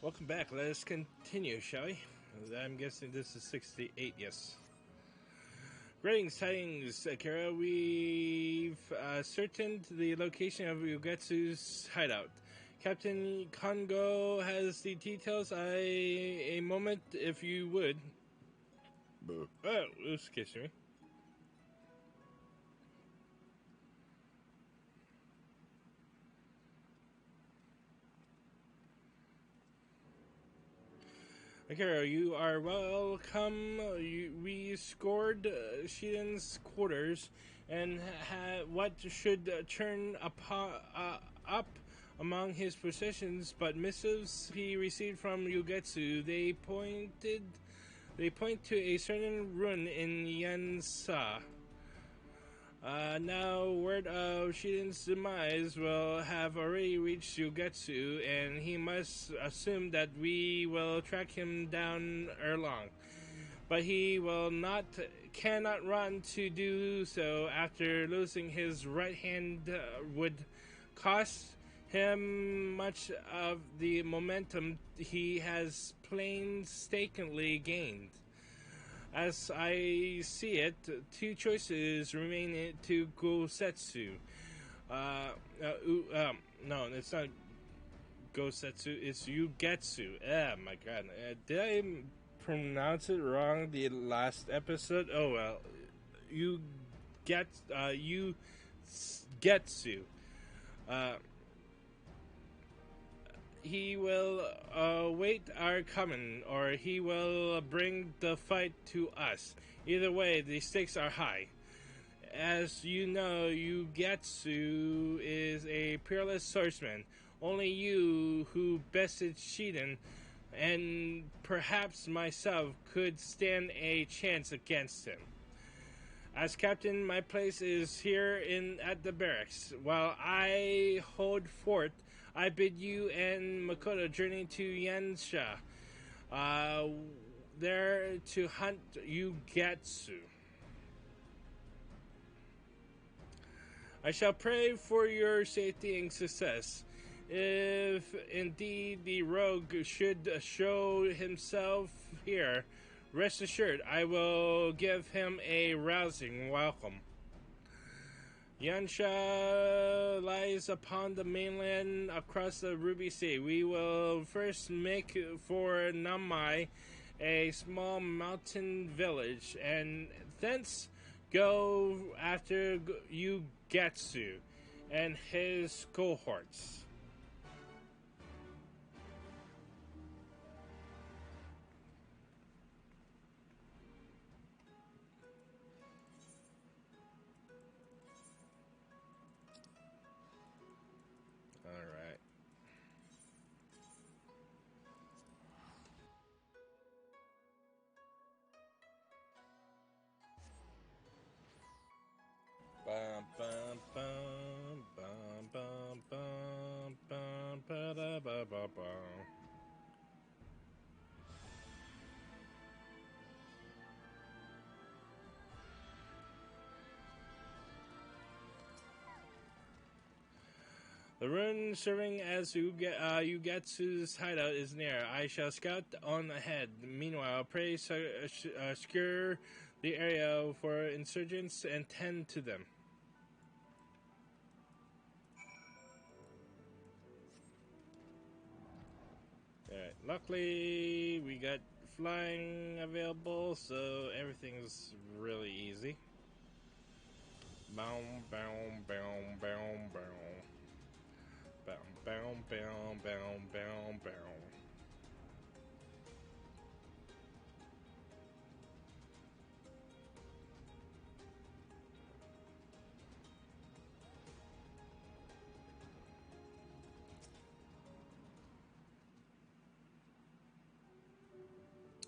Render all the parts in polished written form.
Welcome back. Let us continue, shall we? I'm guessing this is 68, yes. Greetings, tidings, Akira. We've ascertained the location of Ugetsu's hideout. Captain Kongo has the details. A moment, if you would. Oh, excuse me. Akira, you are welcome. We scored Shiden's quarters and what should turn up among his possessions, but missives he received from Ugetsu. They point to a certain ruin in Yansa. Now, word of Shiden's demise will have already reached Yugetsu, and he must assume that we will track him down ere long. But he cannot run to do so after losing his right hand would cost him much of the momentum he has painstakingly gained. As I see it, two choices remain to Gosetsu. No, it's not Gosetsu, it's Yugetsu. Oh my god. Did I pronounce it wrong the last episode? Oh well. Yugetsu. Uh, he will await our coming, or he will bring the fight to us. Either way, the stakes are high. As you know, Yugetsu is a peerless swordsman. Only you, who bested Shiden, and perhaps myself, could stand a chance against him. As captain, my place is here at the barracks. While I hold fort, I bid you and Makoto journey to Yansha, uh, there to hunt Yugetsu. I shall pray for your safety and success. If indeed the rogue should show himself here, rest assured I will give him a rousing welcome. Yansha lies upon the mainland across the Ruby Sea. We will first make for Namai, a small mountain village, and thence go after Yugetsu and his cohorts. All right. Bum bum bum bum bum bum bum ba da ba ba bum. The rune serving as Ugetsu's hideout is near. I shall scout on ahead. Meanwhile, pray secure the area for insurgents and tend to them. Alright, luckily we got flying available, so everything's really easy. Boom, boom, boom, boom, boom. Boom, boom, boom, boom, boom, boom.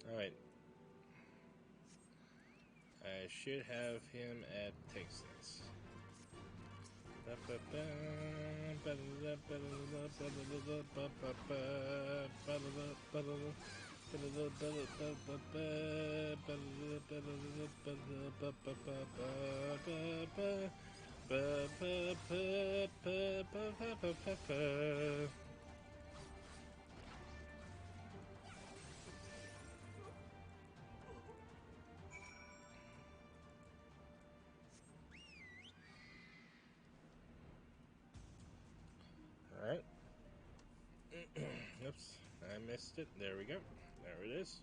Alright. I should have him at Texas. Oops, I missed it. There we go. There it is.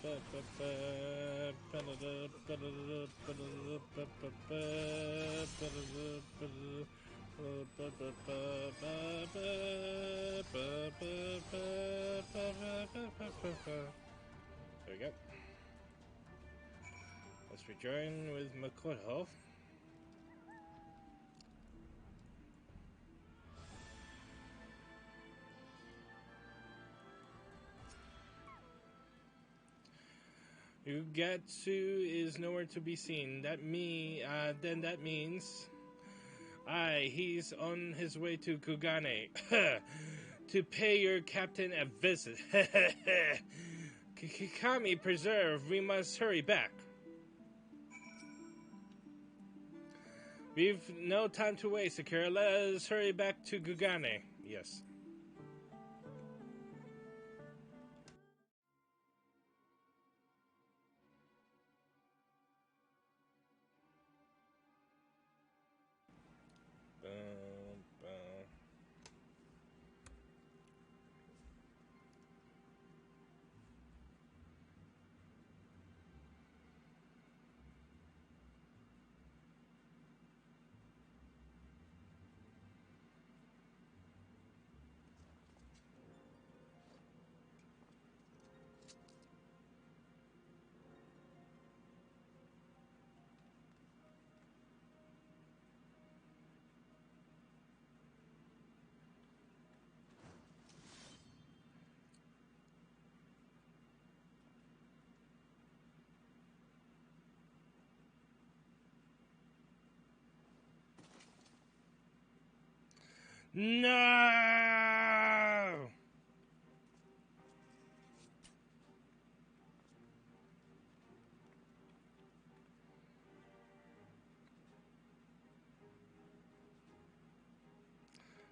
There we go. Let's rejoin with Makoto. Ugatsu is nowhere to be seen. Then that means... he's on his way to Kugane. To pay your captain a visit. Kikami Preserve, we must hurry back. We've no time to waste, Akira. Let us hurry back to Kugane. Yes. No!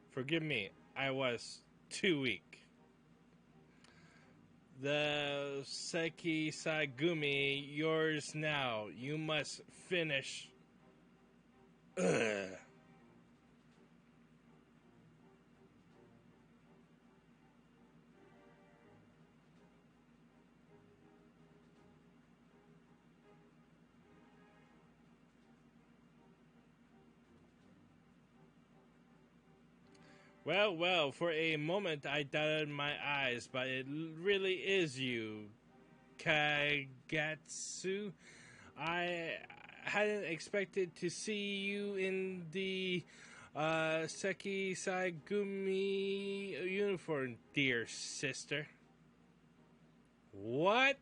Forgive me, I was too weak. The Seki Saigumi, yours now. You must finish. Ugh. Well, for a moment I doubted my eyes, but it really is you, Kagetsu. I hadn't expected to see you in the Seki Saigumi uniform, dear sister. What?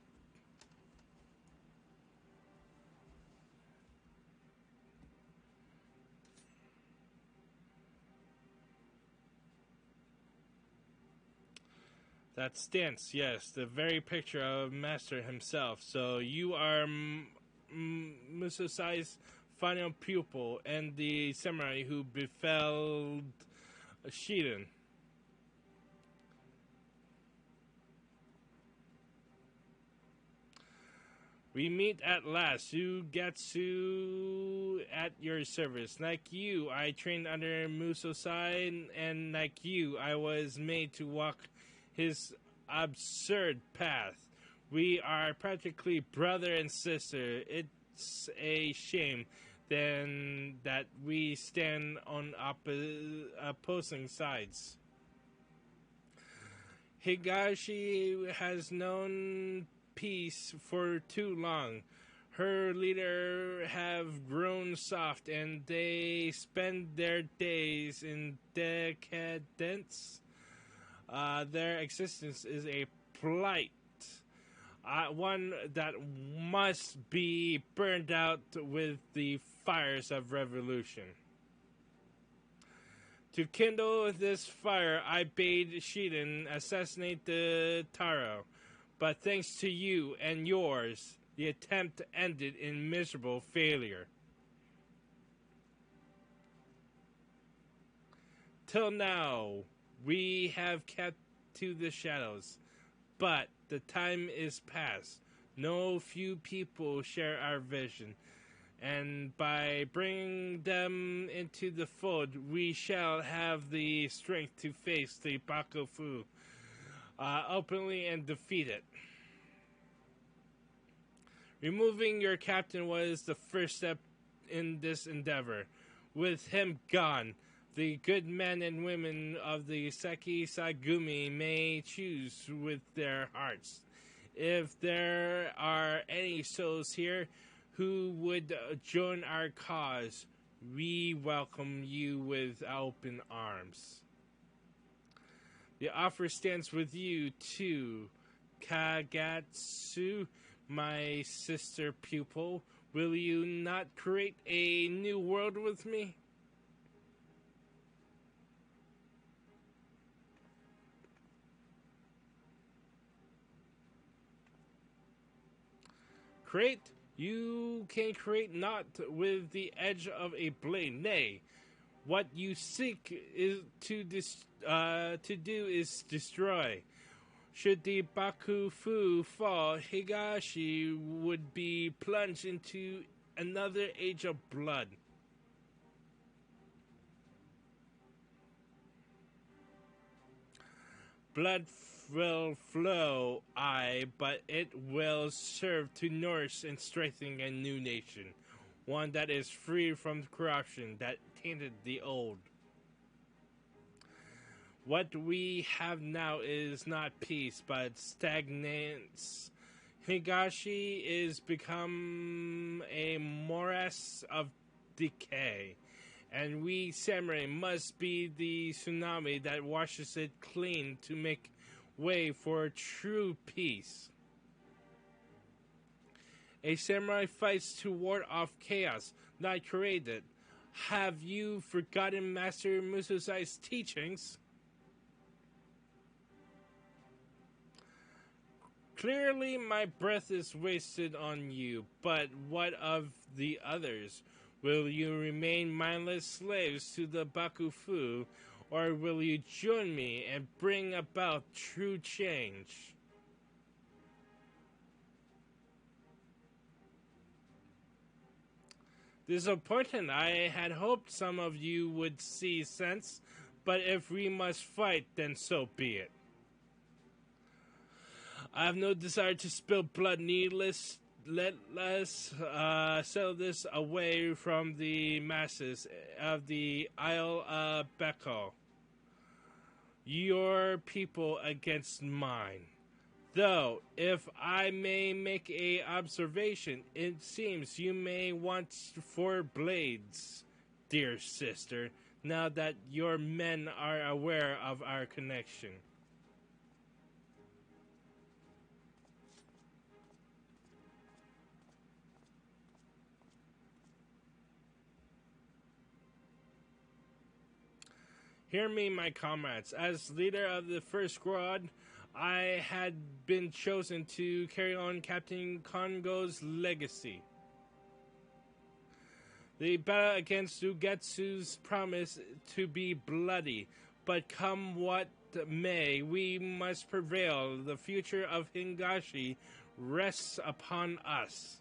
That stance, yes, the very picture of Master himself. So you are Musosai's final pupil and the samurai who befell Shiden. We meet at last, Sugatsu, at your service. Like you, I trained under Musosai, and like you, I was made to walk his absurd path. We are practically brother and sister. It's a shame than that we stand on opposing sides. Higashi has known peace for too long. Her leader have grown soft and they spend their days in decadence. Their existence is a plight, one that must be burned out with the fires of revolution. To kindle this fire, I bade Shiden assassinate the Taro, but thanks to you and yours, the attempt ended in miserable failure. Till now, we have kept to the shadows, but the time is past. No few people share our vision, and by bringing them into the fold, we shall have the strength to face the Bakufu openly and defeat it. Removing your captain was the first step in this endeavor. With him gone, the good men and women of the Seki Sagumi may choose with their hearts. If there are any souls here who would join our cause, we welcome you with open arms. The offer stands with you too, Kagatsu, my sister pupil. Will you not create a new world with me? Create? You can create not with the edge of a blade. Nay, what you seek is to do is destroy. Should the Bakufu fall, Higashi would be plunged into another age of blood. Blood will flow, aye, but it will serve to nourish and strengthen a new nation, one that is free from corruption that tainted the old. What we have now is not peace, but stagnance. Higashi is become a morass of decay, and we samurai must be the tsunami that washes it clean to make way for true peace. A samurai fights to ward off chaos, not create it. Have you forgotten Master Musosai's teachings? Clearly my breath is wasted on you, but what of the others? Will you remain mindless slaves to the Bakufu, or will you join me and bring about true change? Disappointed. I had hoped some of you would see sense, but if we must fight, then so be it. I have no desire to spill blood needless. Let us settle this away from the masses of the Isle of Beko. Your people against mine. Though, if I may make a observation, it seems you may want 4 blades, dear sister, now that your men are aware of our connection. Hear me, my comrades. As leader of the first squad, I had been chosen to carry on Captain Kongo's legacy. The battle against Ugetsu's promised to be bloody, but come what may, we must prevail. The future of Higashi rests upon us.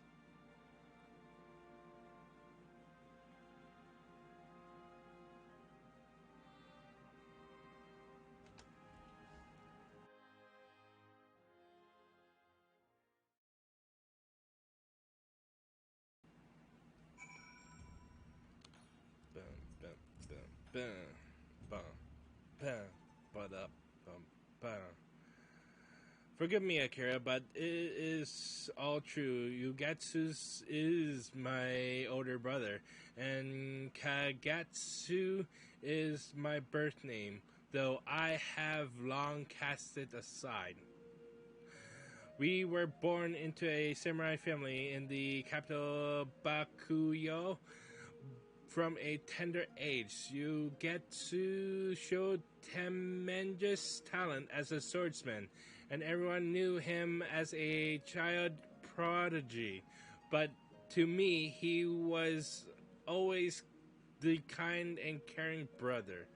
Bum, bum, bum, ba-da, bum, bum. Forgive me, Akira, but it is all true. Yugatsu is my older brother, and Kagatsu is my birth name, though I have long cast it aside. We were born into a samurai family in the capital Bakuyo. From a tender age, Yugetsu showed tremendous talent as a swordsman, and everyone knew him as a child prodigy. But to me, he was always the kind and caring brother.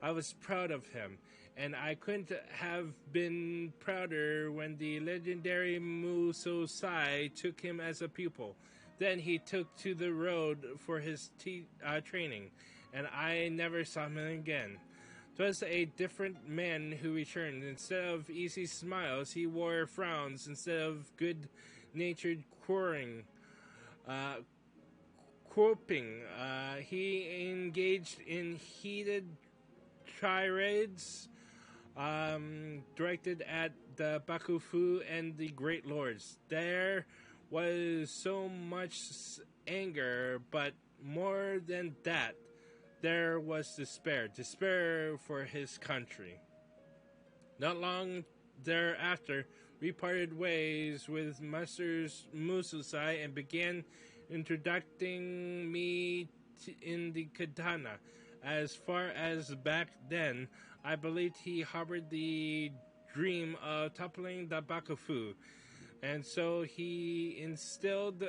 I was proud of him, and I couldn't have been prouder when the legendary Musosai took him as a pupil. Then he took to the road for his training, and I never saw him again. 'Twas a different man who returned. Instead of easy smiles, he wore frowns. Instead of good-natured quirping, he engaged in heated tirades directed at the Bakufu and the Great Lords. There was so much anger, but more than that, there was despair for his country. Not long thereafter, we parted ways with Masters Mususai and began introducing me in the katana. As far as back then, I believed he harbored the dream of toppling the Bakufu, and so he instilled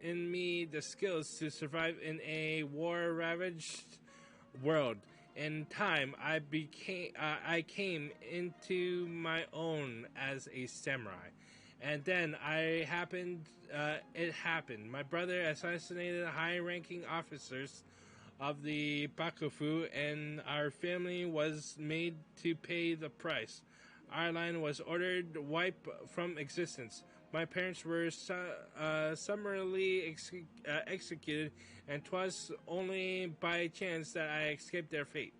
in me the skills to survive in a war-ravaged world. In time, I came into my own as a samurai, and then it happened. My brother assassinated high-ranking officers of the Bakufu, and our family was made to pay the price. Our line was ordered wiped from existence. My parents were summarily executed, and 'twas only by chance that I escaped their fate.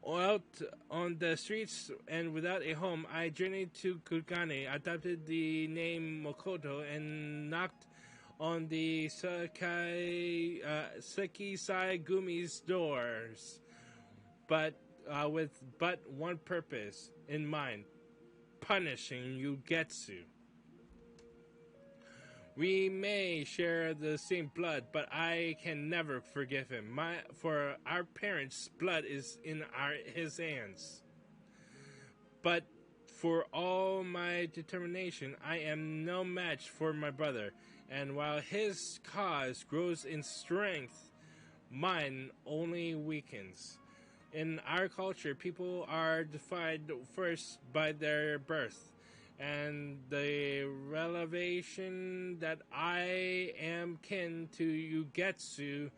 Out on the streets and without a home, I journeyed to Kugane, adopted the name Mokoto, and knocked on the Sekisai Gumi's doors, but with one purpose in mind: punishing Yugetsu. We may share the same blood, but I can never forgive him. For our parents' blood is in his hands. But for all my determination, I am no match for my brother. And while his cause grows in strength, mine only weakens. In our culture, people are defined first by their birth, and the revelation that I am kin to Yugetsu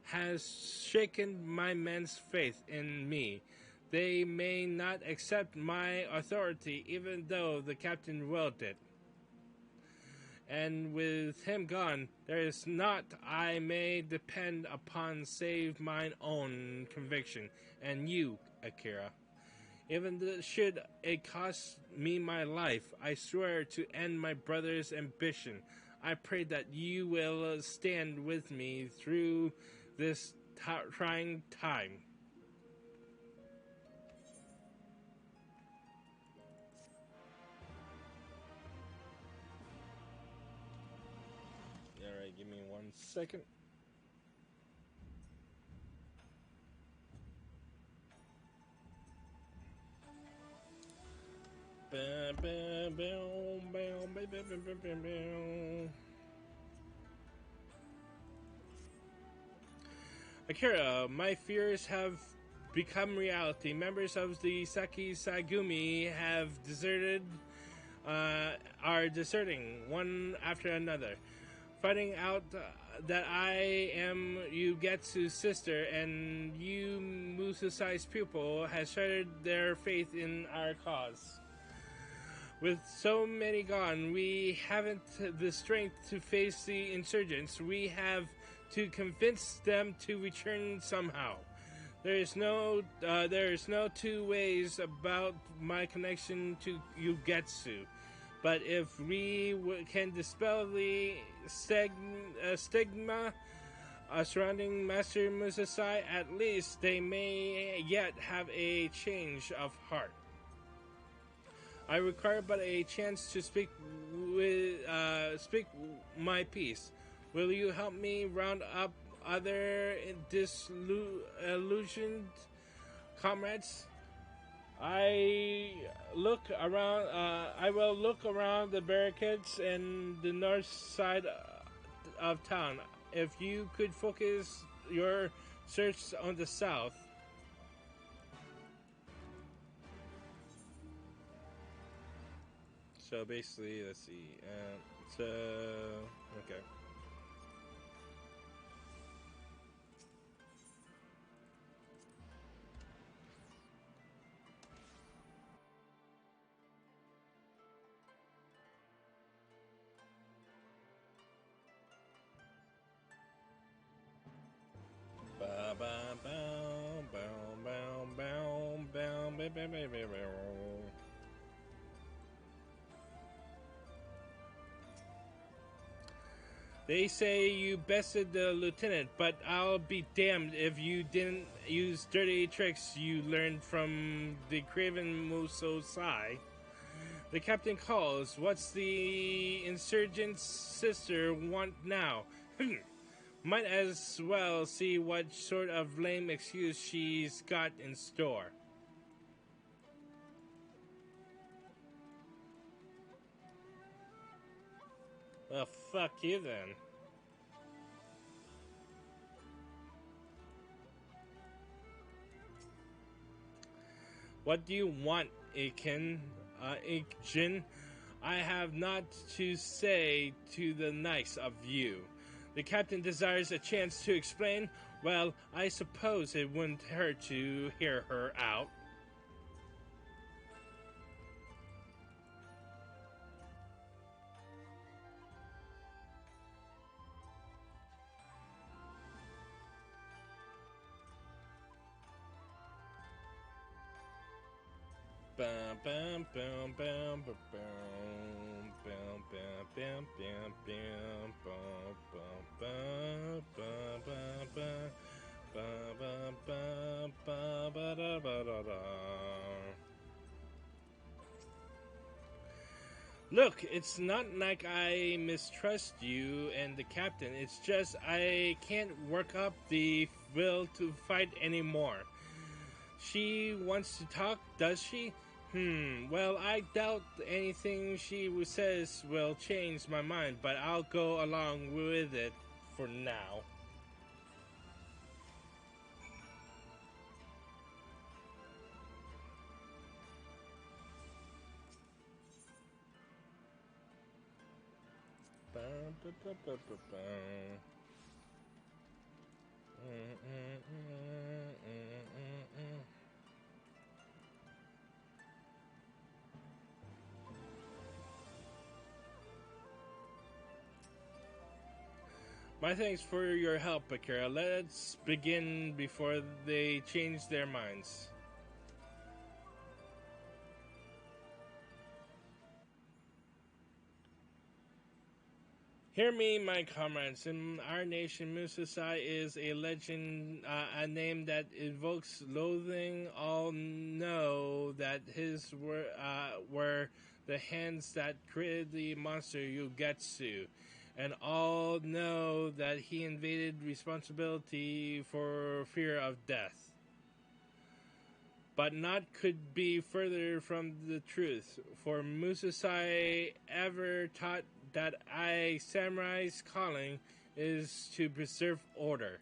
has shaken my men's faith in me. They may not accept my authority, even though the captain willed it. And with him gone, there is naught I may depend upon save mine own conviction, and you, Akira. Even should it cost me my life, I swear to end my brother's ambition. I pray that you will stand with me through this trying time. Alright, give me 1 second. Akira, my fears have become reality. Members of the Saki Sagumi have are deserting one after another. Finding out that I am Yugetsu's sister and you Mususai's pupil has shattered their faith in our cause. With so many gone, we haven't the strength to face the insurgents. We have to convince them to return somehow. There is no two ways about my connection to Yugetsu. But if we can dispel the stigma surrounding Master Musasai, at least they may yet have a change of heart. I require but a chance to speak my piece. Will you help me round up other disillusioned comrades? I look around. I will look around the barricades and the north side of town. If you could focus your search on the south. So basically, let's see. So okay. Ba ba bow bow bow bow bow bow bow bow bow. They say you bested the lieutenant, but I'll be damned if you didn't use dirty tricks you learned from the craven Muso Sai. The captain calls. What's the insurgent's sister want now? Might as well see what sort of lame excuse she's got in store. Well, fuck you then. What do you want, Iken? Ikjin? I have not to say to the nice of you. The captain desires a chance to explain. Well, I suppose it wouldn't hurt to hear her out. Bum bum bum bum bum bum bum bum bum bum bum bum bum bum. Look, it's not like I mistrust you and the captain. It's just I can't work up the will to fight anymore. She wants to talk, does she? Well, I doubt anything she says will change my mind, but I'll go along with it for now. My thanks for your help, Akira. Let's begin before they change their minds. Hear me, my comrades. In our nation, Musasai is a legend, a name that evokes loathing. All know that his were the hands that created the monster Yugetsu, and all know that he invaded responsibility for fear of death. But naught could be further from the truth, for Musasai ever taught that a samurai's calling is to preserve order.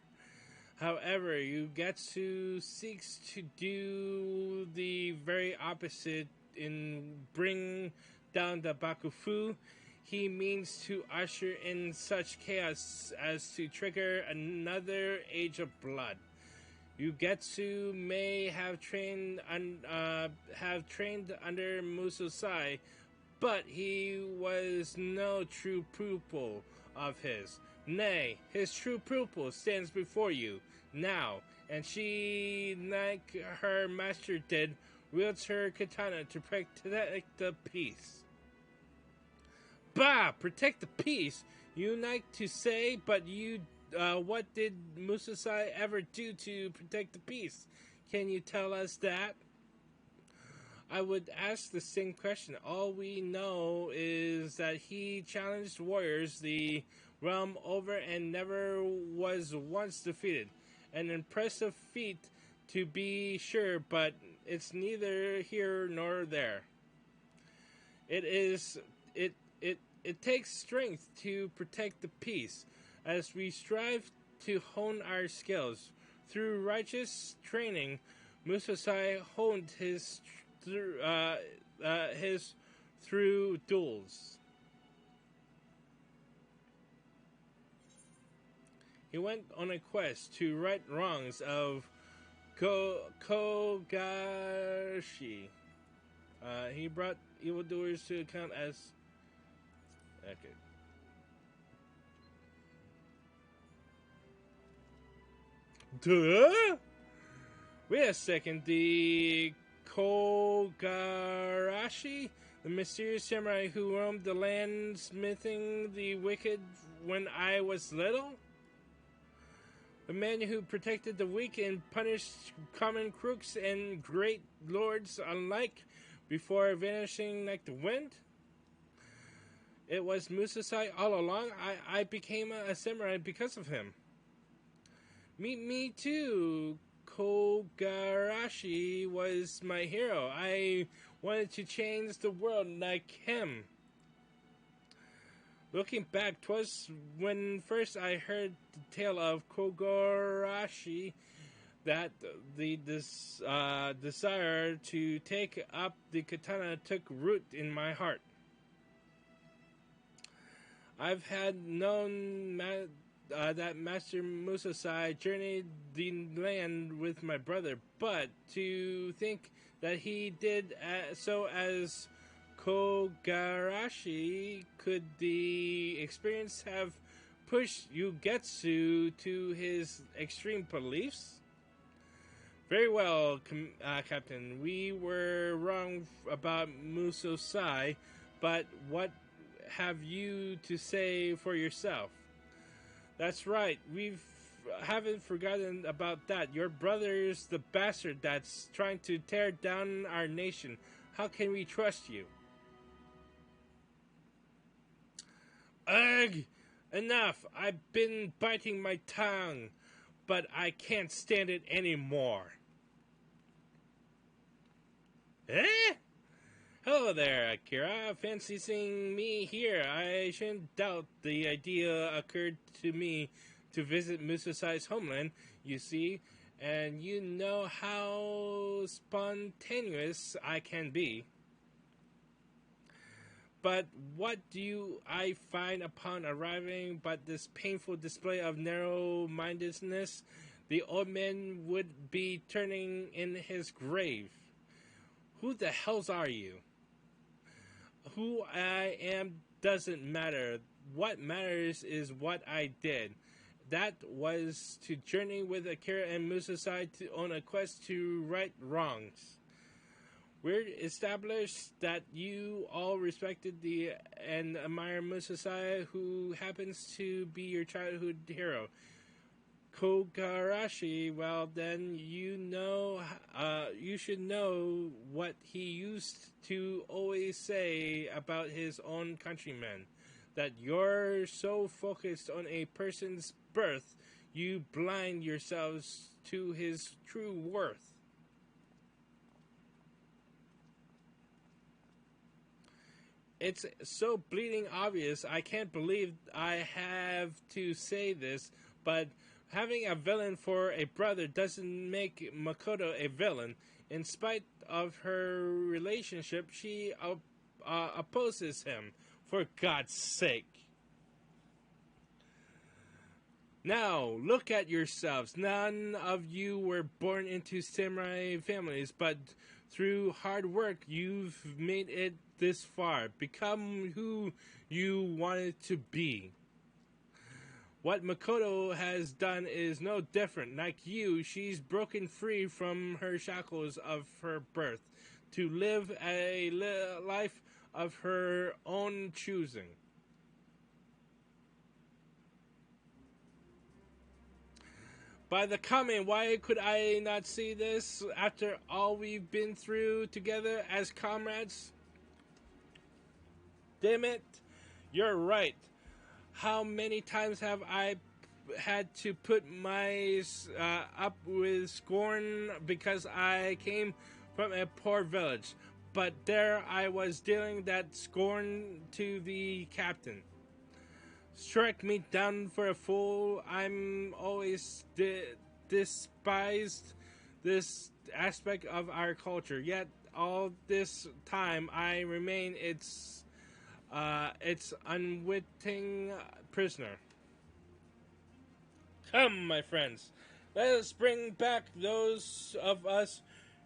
However, Yugetsu seeks to do the very opposite in bring down the Bakufu. He means to usher in such chaos as to trigger another age of blood. Yugetsu may have trained under Musasai, but he was no true pupil of his. Nay, his true pupil stands before you now, and she, like her master did, wields her katana to protect the peace. Bah! Protect the peace, you like to say, but what did Musasai ever do to protect the peace? Can you tell us that? I would ask the same question. All we know is that he challenged warriors the realm over and never was once defeated. An impressive feat to be sure, but it's neither here nor there. It takes strength to protect the peace, as we strive to hone our skills. Through righteous training, Musasai honed his through duels. He went on a quest to right wrongs of Kogashi. He brought evildoers to account as... Okay. Duh? Wait a second, the Kogarashi, the mysterious samurai who roamed the land smithing the wicked when I was little? The man who protected the weak and punished common crooks and great lords alike before vanishing like the wind? It was Musasai all along. I became a samurai because of him. Me too. Kogarashi was my hero. I wanted to change the world like him. Looking back, 'twas when first I heard the tale of Kogarashi that the desire to take up the katana took root in my heart. I've had known that Master Musasai journeyed the land with my brother, but to think that he did so as Kogarashi, could the experience have pushed Ugetsu to his extreme beliefs? Very well, Captain. We were wrong about Musasai, but what have you to say for yourself? That's right. Haven't forgotten about that. Your brother's the bastard that's trying to tear down our nation. How can we trust you? Ugh! Enough! I've been biting my tongue, but I can't stand it anymore. Eh? Hello there, Akira. Fancy seeing me here. I shouldn't doubt the idea occurred to me to visit Musasai's homeland, you see, and you know how spontaneous I can be. But what do I find upon arriving but this painful display of narrow-mindedness? The old man would be turning in his grave. Who the hells are you? Who I am doesn't matter. What matters is what I did. That was to journey with Akira and Musasai on a quest to right wrongs. We're established that you all respected and admire Musasai, who happens to be your childhood hero. Kogarashi, well then you should know what he used to always say about his own countrymen, that you're so focused on a person's birth, you blind yourselves to his true worth. It's so bleeding obvious, I can't believe I have to say this, but having a villain for a brother doesn't make Makoto a villain. In spite of her relationship, she opposes him, for God's sake. Now, look at yourselves. None of you were born into samurai families, but through hard work, you've made it this far. Become who you wanted to be. What Makoto has done is no different. Like you, she's broken free from her shackles of her birth to live a life of her own choosing. By the comment, why could I not see this after all we've been through together as comrades? Damn it, you're right. How many times have I had to put my up with scorn because I came from a poor village? But there I was dealing that scorn to the captain. Strike me down for a fool. I'm always despised this aspect of our culture. Yet all this time I remain its unwitting prisoner. Come, my friends, let us bring back those of us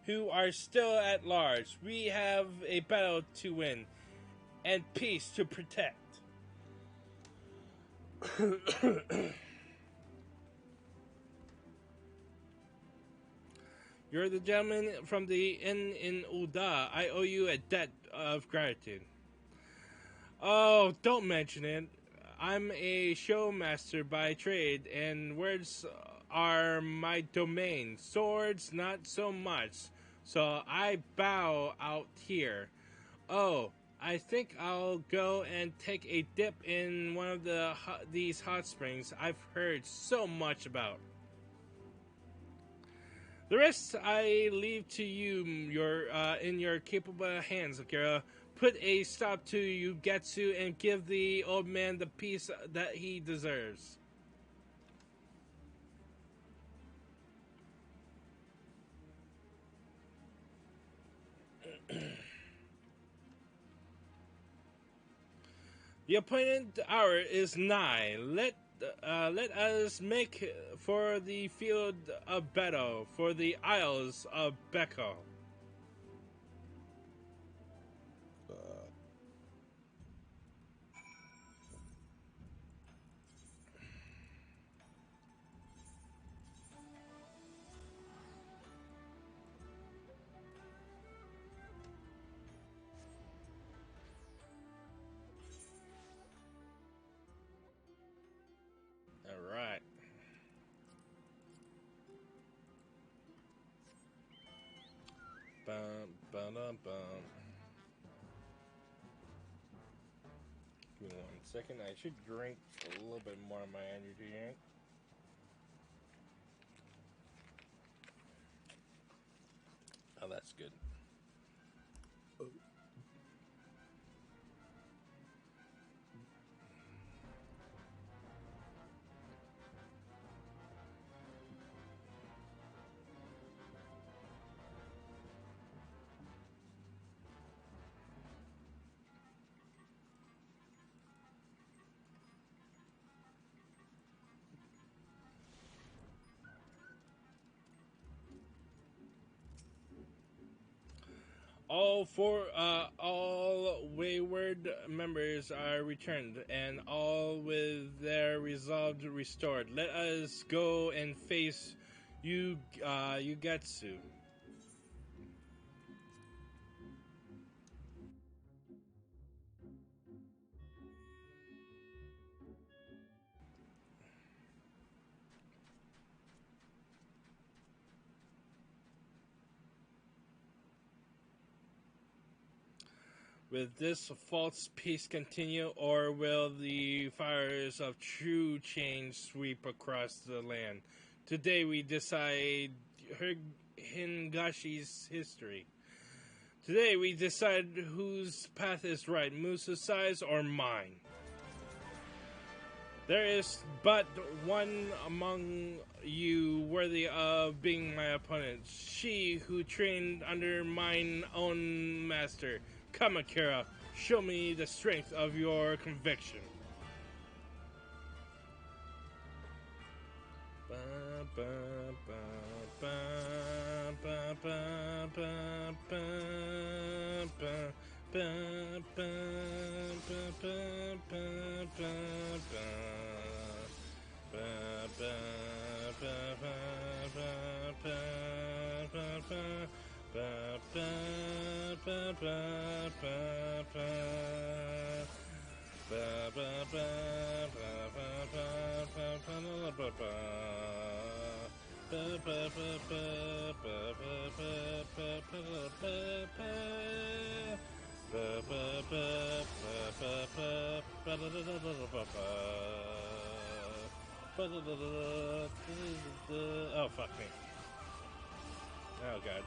who are still at large. We have a battle to win and peace to protect. You're the gentleman from the inn in Uda. I owe you a debt of gratitude. Oh, don't mention it. I'm a showmaster by trade, and words are my domain. Swords, not so much. So I bow out here. Oh, I think I'll go and take a dip in one of these hot springs I've heard so much about. The rest I leave to you. In your capable hands, Akira. Put a stop to Yugetsu and give the old man the peace that he deserves. The appointed hour is nigh. Let us make for the field of battle, for the Isles of Beko. All right. Bum, bum, bum. Give me 1 second. I should drink a little bit more of my energy drink. Oh, that's good. All wayward members are returned, and all with their resolve restored. Let us go and face Yugetsu. Will this false peace continue, or will the fires of true change sweep across the land? Today we decide Hingashi's history. Today we decide whose path is right, Musasai's or mine. There is but one among you worthy of being my opponent, she who trained under mine own master. Come, Akira, show me the strength of your conviction. Oh, fuck me. Oh, God.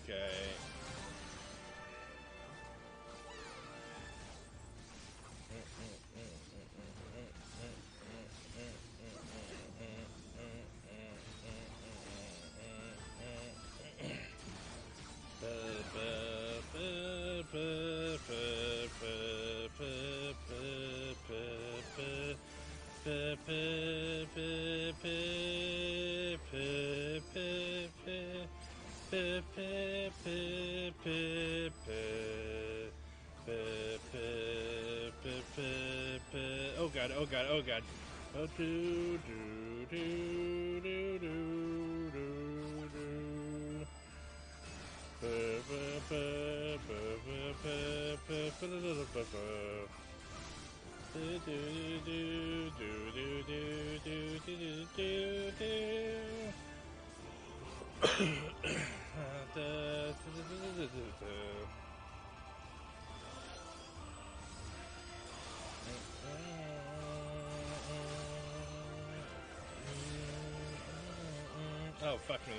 Okay. Oh god, oh god, oh god. Oh, do, do, do, do, do, do, do. Oh, fuck me.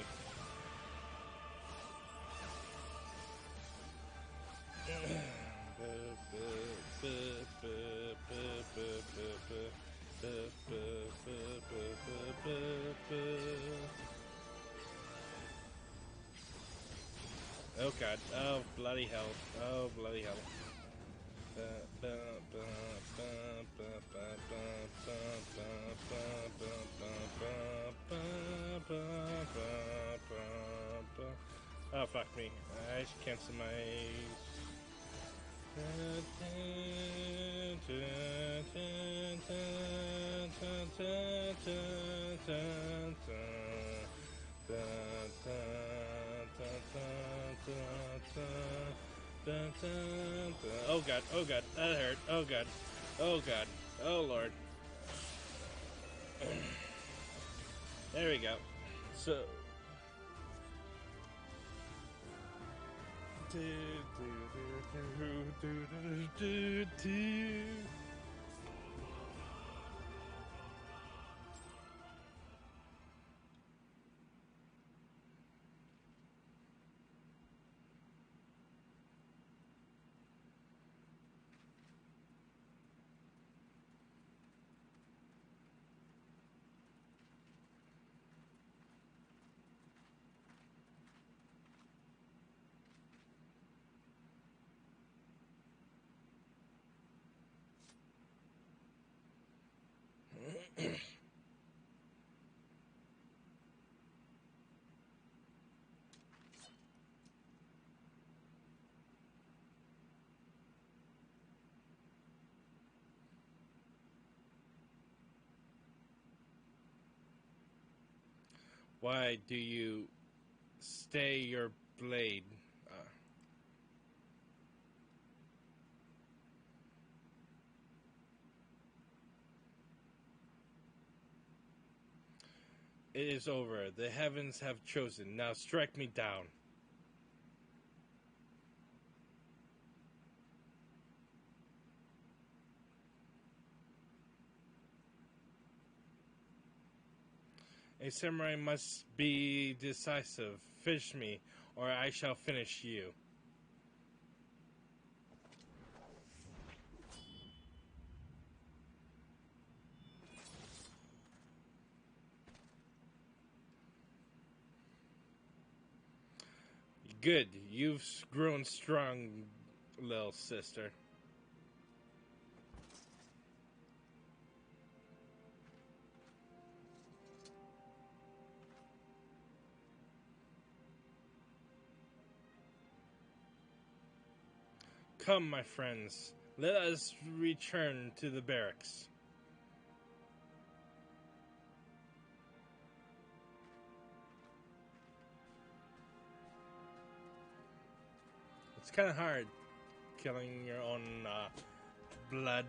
Oh god. Oh bloody hell. Oh bloody hell. Oh fuck me. I should cancel my oh god, that hurt. Oh god, oh god, oh lord. There we go. So why do you stay your blade? It is over. The heavens have chosen. Now strike me down. A samurai must be decisive. Finish me, or I shall finish you. Good. You've grown strong, little sister. Come, my friends, let us return to the barracks. It's kind of hard killing your own blood.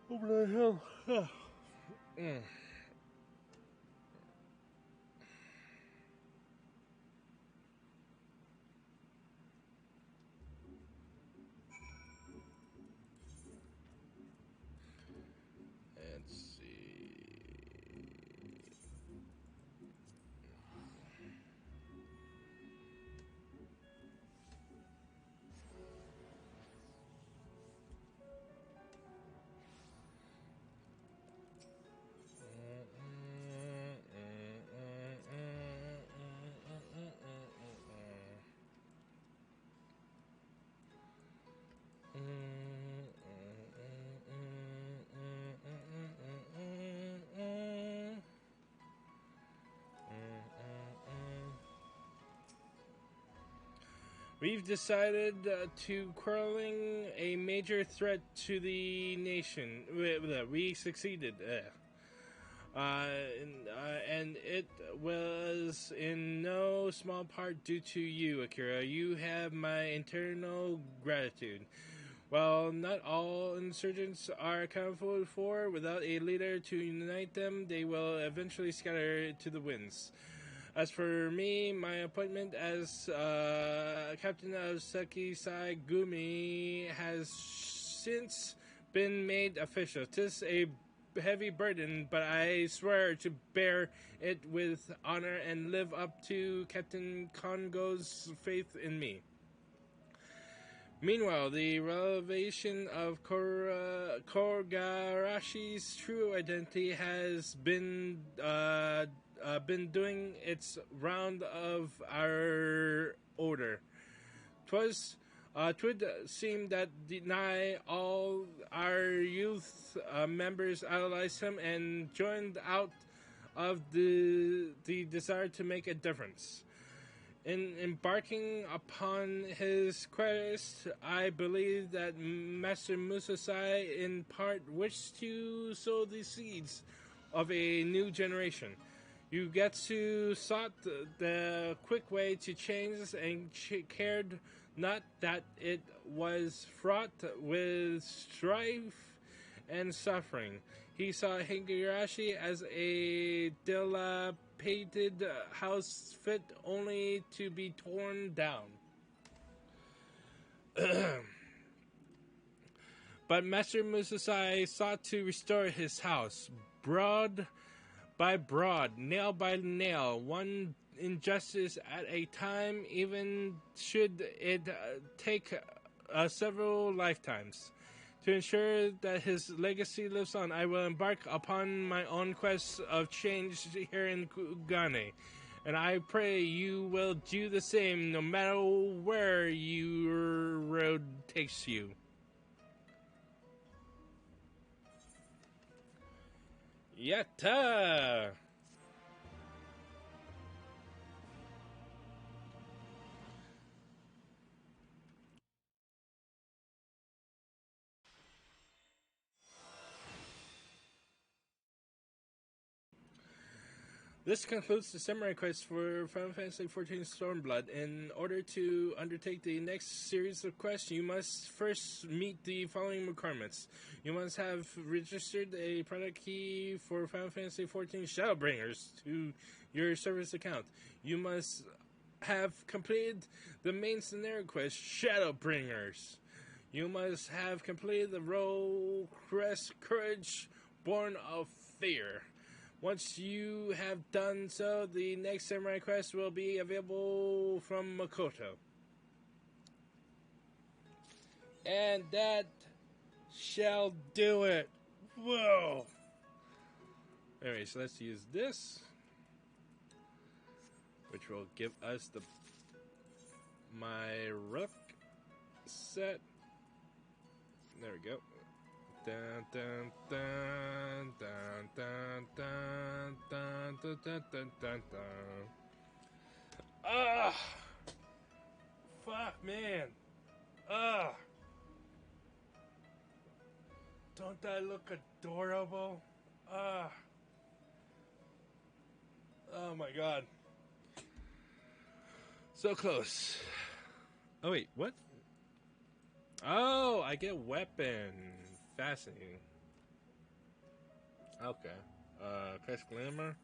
What the hell? Let's see. We've decided to quelling a major threat to the nation. We succeeded. And it was in no small part due to you, Akira. You have my eternal gratitude. While not all insurgents are accounted for, without a leader to unite them, they will eventually scatter to the winds. As for me, my appointment as captain of Sekisai Gumi has since been made official. 'Tis a heavy burden, but I swear to bear it with honor and live up to Captain Kongo's faith in me. Meanwhile, the revelation of Kogarashi's true identity has been doing its round of our order. 'Twould seem that deny all our youth members idolized him and joined out of the desire to make a difference. In embarking upon his quest, I believe that Master Musasai in part wished to sow the seeds of a new generation. Yugetsu sought the quick way to change and cared not that it was fraught with strife and suffering. He saw Higurashi as a dilapidated house fit only to be torn down. But Master Musasai sought to restore his house, broad by broad, nail by nail, one injustice at a time, even should it take several lifetimes. To ensure that his legacy lives on, I will embark upon my own quest of change here in Kugane. And I pray you will do the same no matter where your road takes you. Yatta! This concludes the summary quest for Final Fantasy XIV Stormblood. In order to undertake the next series of quests, you must first meet the following requirements. You must have registered a product key for Final Fantasy XIV Shadowbringers to your service account. You must have completed the main scenario quest, Shadowbringers. You must have completed the role quest, Courage Born of Fear. Once you have done so, the next samurai quest will be available from Makoto. And that shall do it. Whoa! Anyway, so let's use this, which will give us my relic set. There we go. Dun, dun, dun, dun, dun, dun, dun, Ah! Fuck, man. Ah! Don't I look adorable? Ah! Oh my god. So close. Oh wait, what? Oh, I get weapon. Fascinating. Okay. Crash Glimmer.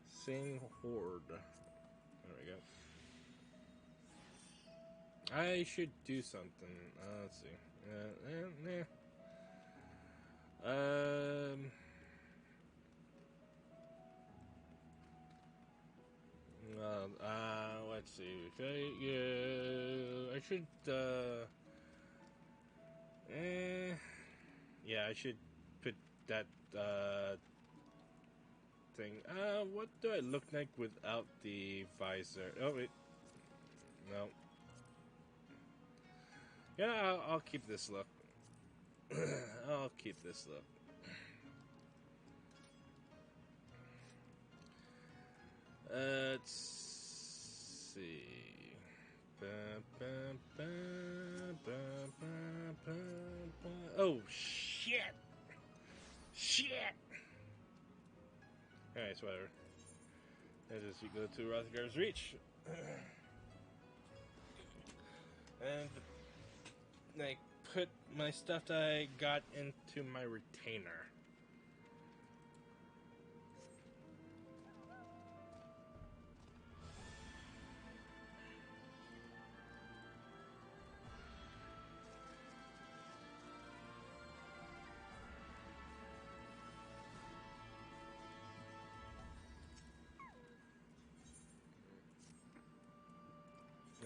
Sing Horde. There we go. I should do something. Let's see. Well, let's see. I should, yeah, I should put that, thing. What do I look like without the visor? Oh, wait. No. Yeah, I'll keep this look. I'll keep this look. Let's see. Oh, shit! Shit! Alright, so whatever. I just go to Rothigar's Reach. And I put my stuff that I got into my retainer.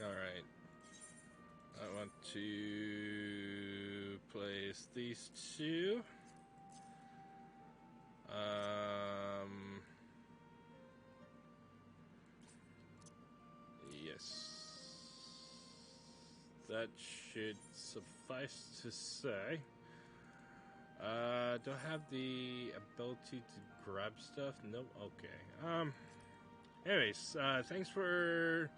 Alright. I want to place these two. Yes. That should suffice to say. Do I have the ability to grab stuff? Nope. Okay. Anyways, thanks for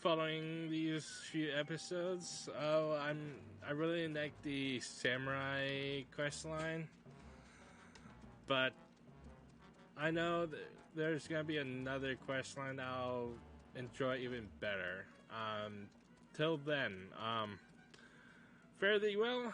following these few episodes. I really like the samurai quest line, but I know that there's gonna be another quest line I'll enjoy even better. Till then, fare thee well,